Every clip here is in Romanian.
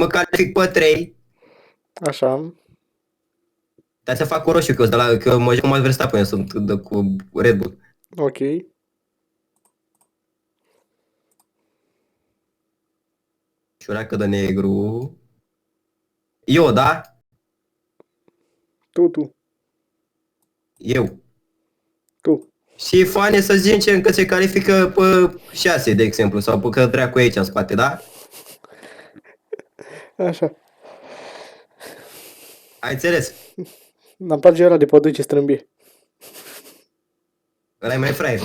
mă calific pe 3, Așa. dar să fac cu roșu, că eu mă joc Max Verstappen, eu sunt cu Red Bull. Ok. Șuracă de negru. Eu, da? Tu. Eu. Tu. Și fane să zicem că se califică pe 6, de exemplu, sau pe că dracu e aici în spate, da? Așa. Ai înțeles? Dar-mi place ăla de pe 2 ce strâmbie. Ăla e mai fraier.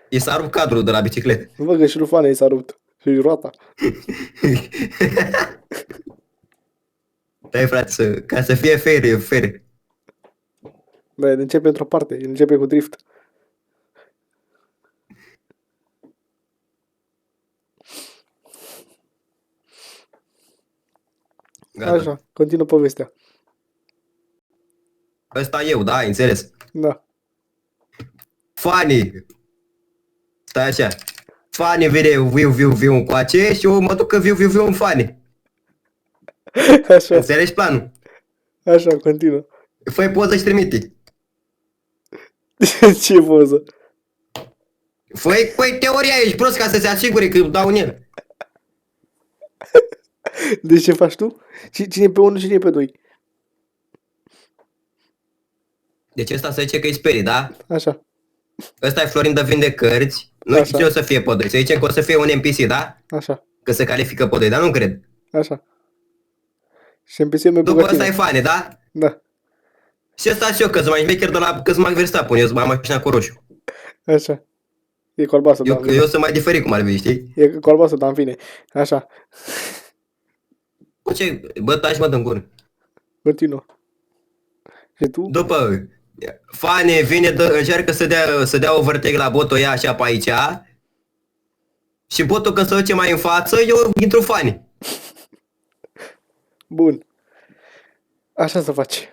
I s-a rupt cadrul de la bicicletă. Văd că și lui Fane i s-a rupt. Și roata. Dai, frate, ca să fie fair, e fair. Da, el începe într-o parte. El începe cu drift. Gata. Așa. Continuă povestea. Ăsta eu, da, ai înțeles? Da. Fani. Stai așa. Fani vine viu încoace și eu mă duc că viu în Fani. Așa. Înțelegi planul? Așa, continuă. Fă poză și trimite. Ce poză? Fă-i teoria, ești prost ca să se asigure că dau în el. Deci ce faci tu? Cine e pe 1 și cine e pe 2? Deci ăsta să zice că îi sperii, da? Așa. Ăsta e Florin de vinde cărți. Nu Așa. știu ce o să fie pe 2. Să zicem că o să fie un NPC, da? Așa. Că se califică pe 2, dar nu cred. Așa. Și NPC-ul meu După ăsta e bucătine. Fane, da? Da. Și ăsta și eu, că-s mai șmecher de la că-s Max Verstappen, eu sunt mai mașina cu roșu. Așa. E cu albastră, dar în fine. Eu sunt mai diferit cum ar fi, știi? E cu albastră, dar în fine. Așa. Bă, ce? Bă, taci mă din gură. Continuă. Și tu? După, Fane vine, încearcă să dea overtake la botul ea așa pe aici. Și botul când se duce mai în față, eu intru Fane. Bun. Așa să faci.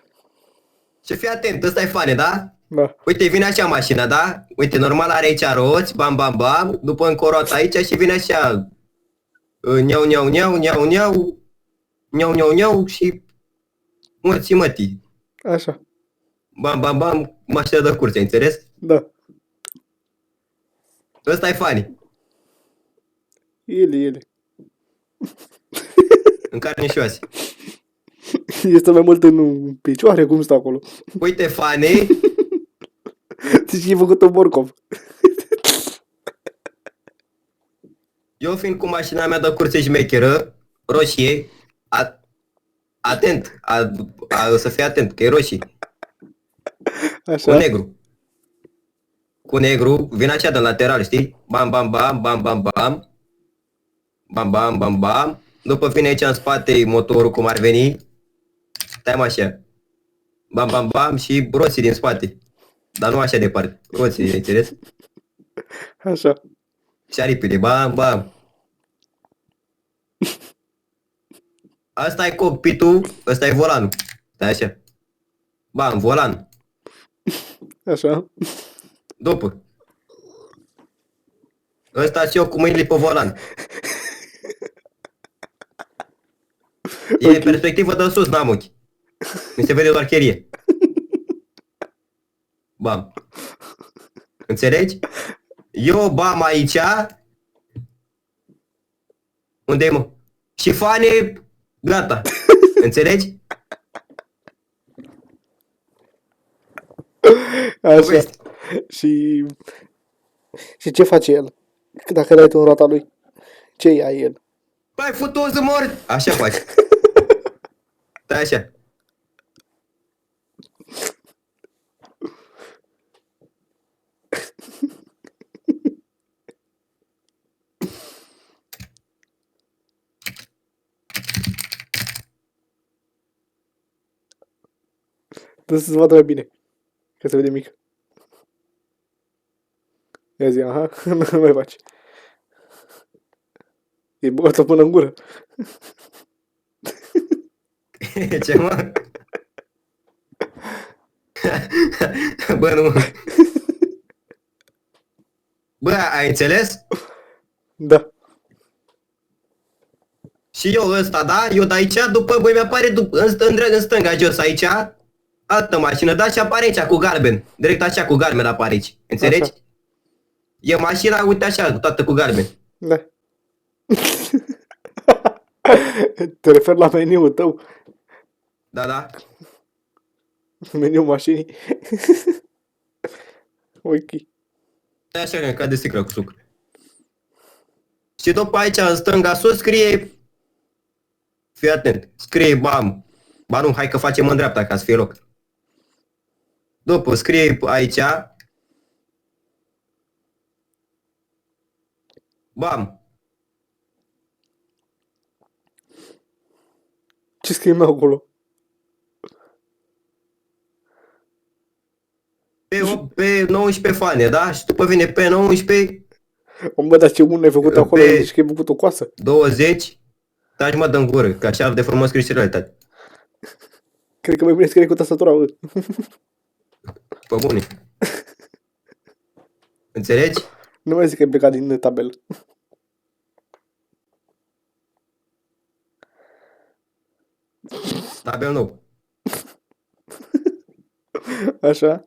Și fii atent, ăsta e Fane, da? Da. Uite, vine așa mașina, da? Uite, normal are aici roți, bam, bam, bam, după încă o roată aici și vine așa niau și mătii. Așa. Bam, bam, bam, mașina de curse, ai înțeles? Da. Ăsta e Fani, Ele. în carne și oase. Este mai mult în picioare, cum stă acolo. Uite, Fani, Deci e făcut un borcov. eu fiind cu mașina mea de curse șmecheră, roșie, atent, o să fii atent, că e roșie, Așa. cu negru. Cu negru, vine așa de lateral, știi? Bam, bam, bam, bam, bam, bam. Bam, bam, bam, bam. După vine aici în spate motorul, cum ar veni. Stai mă așa. Bam, bam, bam și roții din spate. Dar nu așa departe. Roții, ai înțeles? Așa. Și aripile, bam, bam. Asta e cockpit-ul, ăsta e volanul. Stai așa. Bam, volan. Așa. După. Ăsta și eu cu mâinile pe volan. E perspectivă de sus, n-am ochi. Mi se vede doar cherie. Bam. Înțelegi? Eu bam aici. Unde e, mă? Și Fane, gata. Înțelegi? Așa. Poveste. Și ce face el? Dacă dai tu în roata lui, ce ia el? Bai, fut-o să mor! Așa faci. Stai așa. Trebuie să se vadă mai bine. Că se vede mic. Ia zi, aha, nu mai faci. E băgat-o până în gură. Ce, mă? Bă, nu. Bă, ai înțeles? Da. Și eu ăsta, da? Eu de aici, după voi mi-apare în stânga jos aici, altă mașină, da? Și apare aici cu galben. Direct așa cu galben apare aici. Înțelegi? Așa. E mașina, uite așa, toată cu galben. Da. Te referi la meniul tău? Da, da. Meniul mașinii? Ok. E așa ca de sticlă cu suc. Și după aici, în stânga sus, scrie... Fii atent. Scrie, bam. Ba nu, hai că facem în dreapta ca să fie loc. După, scrie aici... Bam. Ce scrie mai acolo? Pe 19 fane, da? Și după vine pe 19, O, bă, dar ce bun ai făcut acolo? Pe- Zici că ai făcut o coasă. 20. Taci mă dă-n gură, că așa de frumos scrie și realitate. Cred că mai bine scrie cu tastatura, bă. Pe bune. Înțelegi? Nu mai zic că ai plecat din tabelă. Tabel nou. Așa.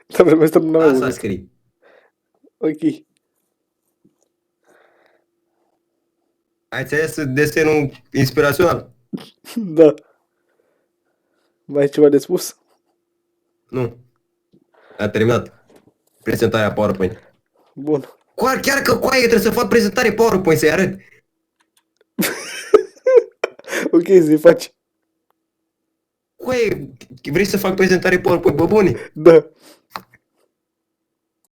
Tabelă mai stăm mai Asta mult. scrie. Ok. Ai înțeles desenul inspirațional? Da. Mai ai ceva de spus? Nu. A terminat prezentarea PowerPoint. Bun. Chiar că coaie trebuie să fac prezentare PowerPoint să-i arăt. Ok, zi, faci. Coaie, vrei să fac prezentare PowerPoint, bă bune? Da.